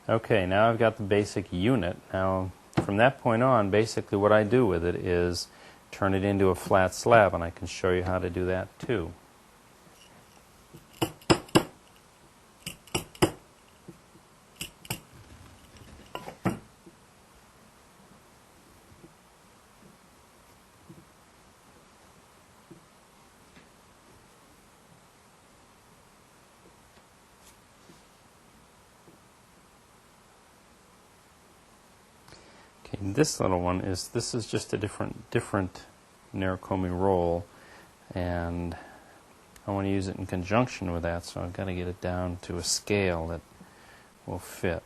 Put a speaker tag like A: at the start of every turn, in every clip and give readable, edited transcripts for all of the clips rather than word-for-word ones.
A: Okay, now I've got the basic unit. Now, from that point on, basically what I do with it is turn it into a flat slab, and I can show you how to do that too. Okay, this little one is just a different Narikomi roll, and I want to use it in conjunction with that, so I've got to get it down to a scale that will fit.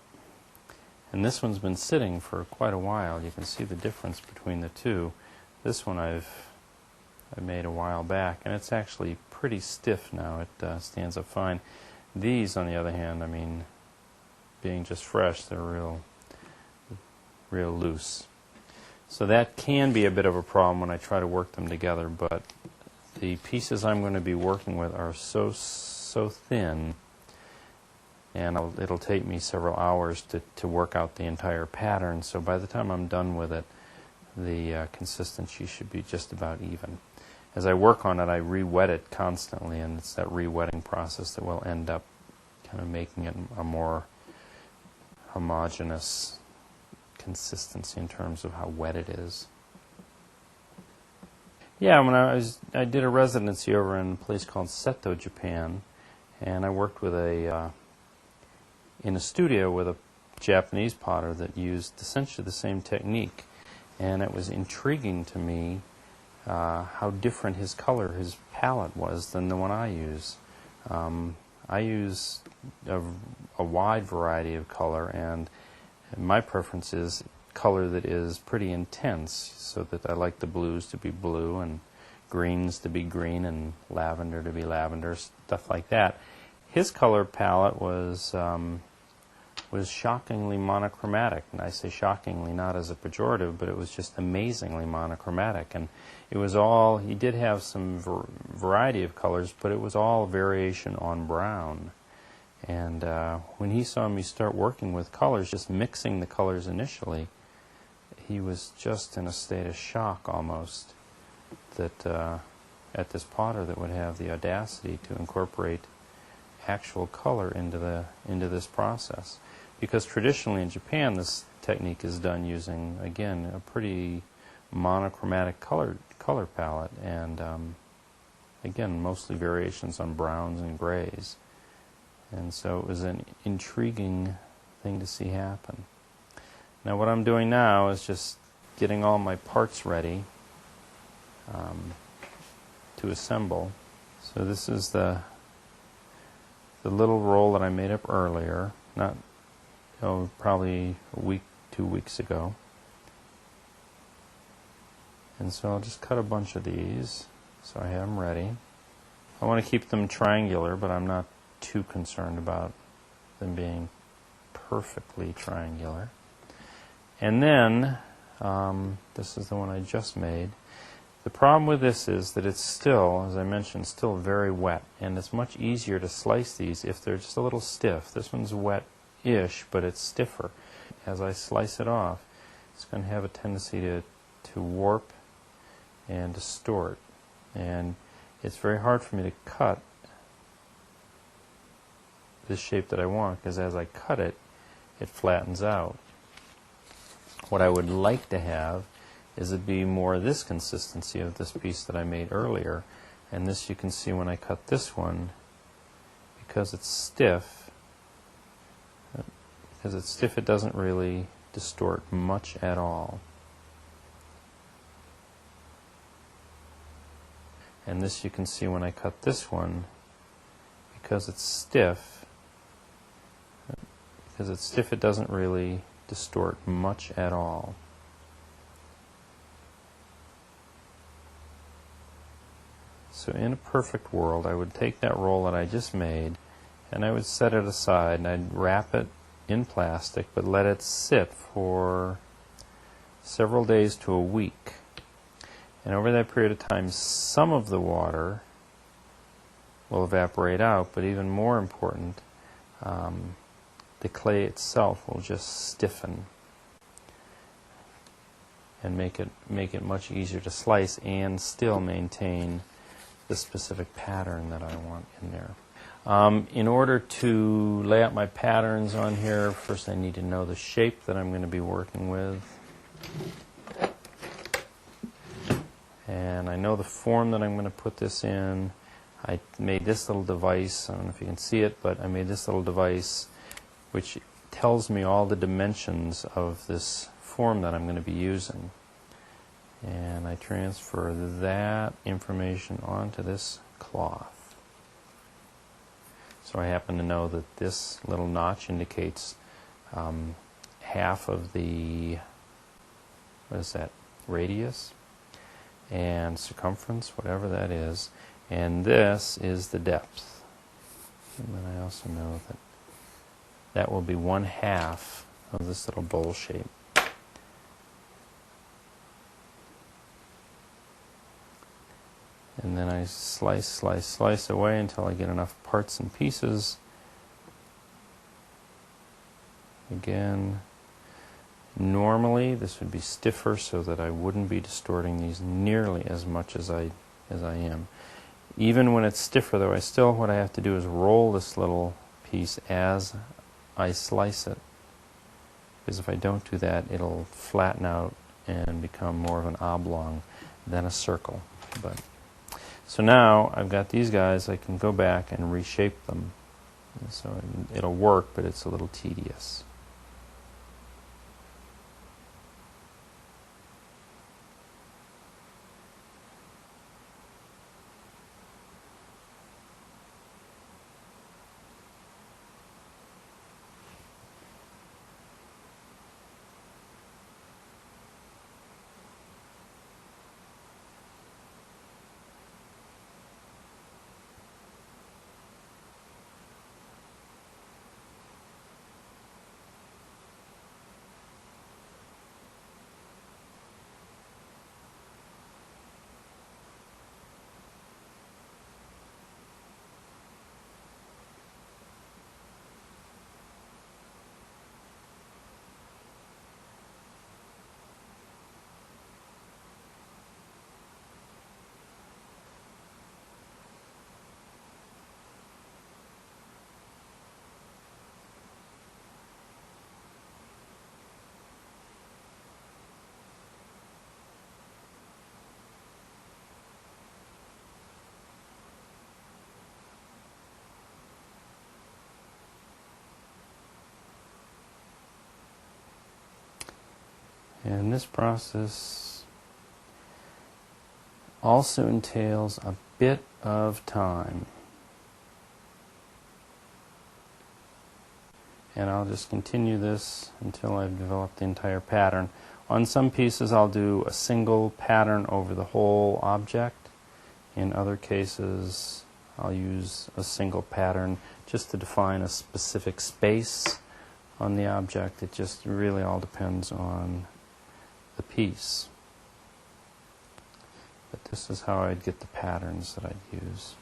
A: And this one's been sitting for quite a while. You can see the difference between the two. This one I made a while back, and it's actually pretty stiff now. It stands up fine. These, on the other hand, I mean, being just fresh, they're real loose. So that can be a bit of a problem when I try to work them together, but the pieces I'm going to be working with are so thin, and it'll take me several hours to work out the entire pattern, so by the time I'm done with it, the consistency should be just about even. As I work on it, I re-wet it constantly, and it's that re-wetting process that will end up kind of making it a more homogeneous consistency in terms of how wet it is. Yeah, when I did a residency over in a place called Seto, Japan, and I worked with in a studio with a Japanese potter that used essentially the same technique, and it was intriguing to me how different his palette was than the one I use. I use a wide variety of color, and my preference is color that is pretty intense, so that I like the blues to be blue and greens to be green and lavender to be lavender, stuff like that. His color palette was shockingly monochromatic, and I say shockingly not as a pejorative, but it was just amazingly monochromatic. And it was all, he did have some variety of colors, but it was all variation on brown. And when he saw me start working with colors, just mixing the colors initially, he was just in a state of shock almost that at this potter that would have the audacity to incorporate actual color into this process. Because traditionally in Japan, this technique is done using, again, a pretty monochromatic color palette, and again, mostly variations on browns and grays. And so it was an intriguing thing to see happen. Now what I'm doing now is just getting all my parts ready to assemble. So this is the little roll that I made up earlier, probably a week, 2 weeks ago. And so I'll just cut a bunch of these so I have them ready. I want to keep them triangular, but I'm not too concerned about them being perfectly triangular. And then, this is the one I just made. The problem with this is that it's still, as I mentioned, still very wet, and it's much easier to slice these if they're just a little stiff. This one's wet-ish, but it's stiffer. As I slice it off, it's going to have a tendency to warp and distort, and it's very hard for me to cut this shape that I want, because as I cut it, it flattens out. What I would like to have is it be more this consistency of this piece that I made earlier, and this you can see when I cut this one, because it's stiff, it doesn't really distort much at all. And this you can see when I cut this one, because it's stiff, it doesn't really distort much at all. So in a perfect world, I would take that roll that I just made, and I would set it aside, and I'd wrap it in plastic, but let it sit for several days to a week. And over that period of time, some of the water will evaporate out, but even more important, the clay itself will just stiffen and make it much easier to slice and still maintain the specific pattern that I want in there. In order to lay out my patterns on here, first I need to know the shape that I'm going to be working with. And I know the form that I'm going to put this in. I made this little device, I don't know if you can see it, but I made this little device which tells me all the dimensions of this form that I'm going to be using. And I transfer that information onto this cloth. So I happen to know that this little notch indicates half of the, what is that, radius and circumference, whatever that is, and this is the depth. And then I also know that that will be 1/2 of this little bowl shape. And then I slice, slice, slice away until I get enough parts and pieces. Again, normally this would be stiffer so that I wouldn't be distorting these nearly as much as I am. Even when it's stiffer though, what I have to do is roll this little piece as I slice it. Because if I don't do that, it'll flatten out and become more of an oblong than a circle. So now I've got these guys, I can go back and reshape them. And so it'll work, but it's a little tedious. And this process also entails a bit of time. And I'll just continue this until I've developed the entire pattern. On some pieces I'll do a single pattern over the whole object. In other cases I'll use a single pattern just to define a specific space on the object. It just really all depends on the piece. But this is how I'd get the patterns that I'd use.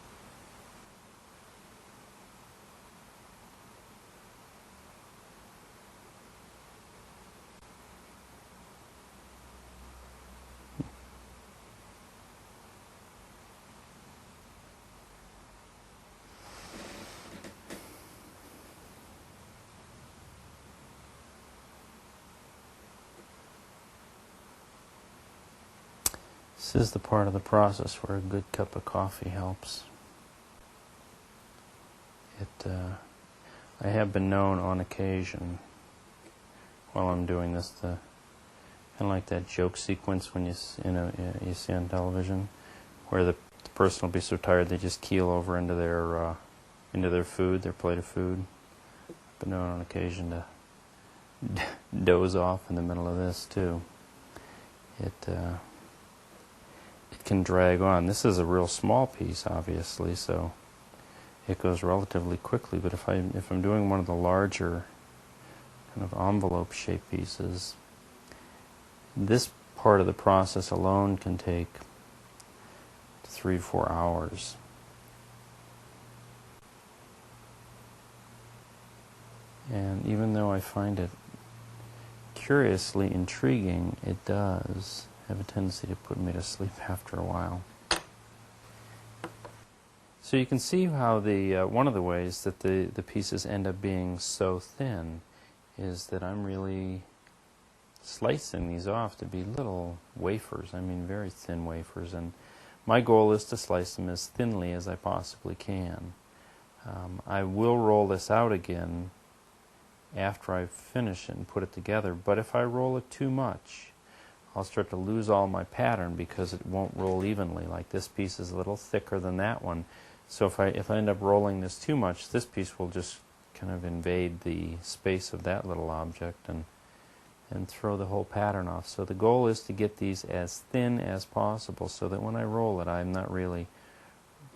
A: This is the part of the process where a good cup of coffee helps. I have been known on occasion, while I'm doing this, to kind of like that joke sequence when you see on television, where the person will be so tired they just keel over into their food, their plate of food. I've been known on occasion to doze off in the middle of this too. It can drag on. This is a real small piece, obviously, so it goes relatively quickly. But if I'm doing one of the larger kind of envelope-shaped pieces, this part of the process alone can take 3 or 4 hours. And even though I find it curiously intriguing, it does have a tendency to put me to sleep after a while. So you can see how the one of the ways that the pieces end up being so thin is that I'm really slicing these off to be little wafers. I mean very thin wafers, and my goal is to slice them as thinly as I possibly can. I will roll this out again after I finish it and put it together, but if I roll it too much, I'll start to lose all my pattern because it won't roll evenly. Like this piece is a little thicker than that one, so if I end up rolling this too much, this piece will just kind of invade the space of that little object and throw the whole pattern off. So the goal is to get these as thin as possible so that when I roll it, I'm not really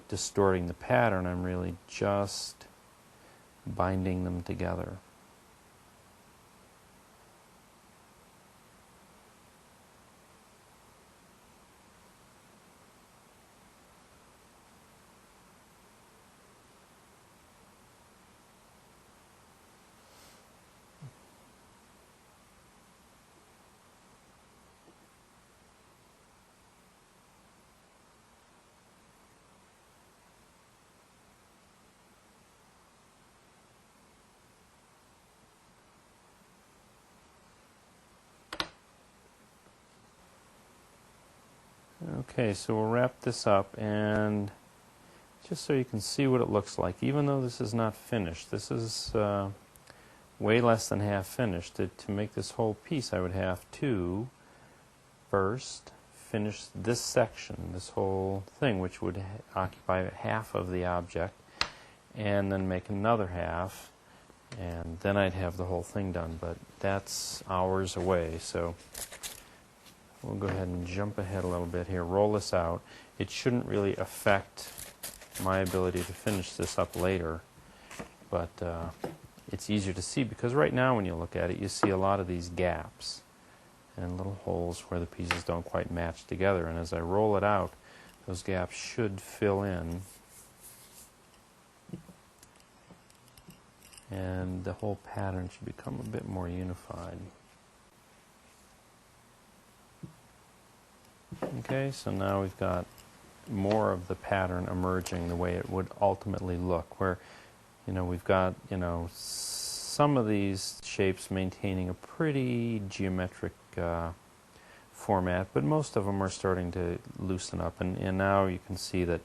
A: distorting the pattern, I'm really just binding them together. Okay, so we'll wrap this up, and just so you can see what it looks like, even though this is not finished, this is way less than half finished. To make this whole piece, I would have to first finish this section, this whole thing, which would occupy half of the object, and then make another half, and then I'd have the whole thing done, but that's hours away, so we'll go ahead and jump ahead a little bit here, roll this out. It shouldn't really affect my ability to finish this up later, but it's easier to see because right now when you look at it, you see a lot of these gaps and little holes where the pieces don't quite match together, and as I roll it out, those gaps should fill in and the whole pattern should become a bit more unified. Okay, so now we've got more of the pattern emerging the way it would ultimately look, where, you know, we've got, you know, some of these shapes maintaining a pretty geometric format, but most of them are starting to loosen up, and now you can see that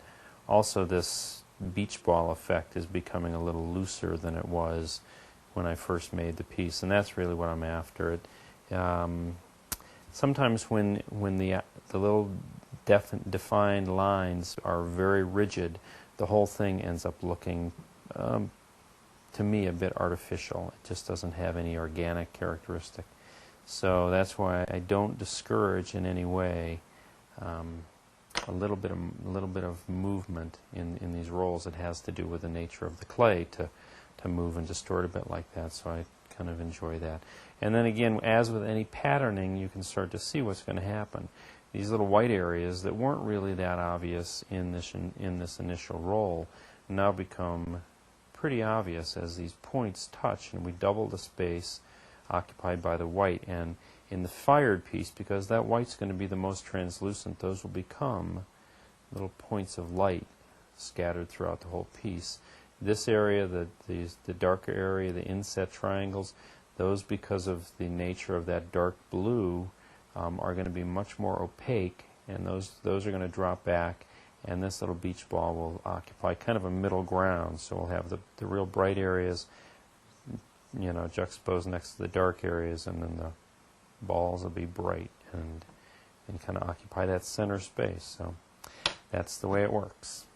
A: also this beach ball effect is becoming a little looser than it was when I first made the piece, and that's really what I'm after. Sometimes when the little defined lines are very rigid, the whole thing ends up looking, to me, a bit artificial. It just doesn't have any organic characteristic. So that's why I don't discourage in any way a little bit of movement in these rolls. It has to do with the nature of the clay to move and distort a bit like that. So I kind of enjoy that. And then again, as with any patterning, you can start to see what's going to happen. These little white areas that weren't really that obvious in this initial roll now become pretty obvious as these points touch, and we double the space occupied by the white. And in the fired piece, because that white's going to be the most translucent, those will become little points of light scattered throughout the whole piece. This area, the darker area, the inset triangles, those, because of the nature of that dark blue, are going to be much more opaque, and those are going to drop back, and this little beach ball will occupy kind of a middle ground. So we'll have the real bright areas, you know, juxtaposed next to the dark areas, and then the balls will be bright and kind of occupy that center space. So that's the way it works.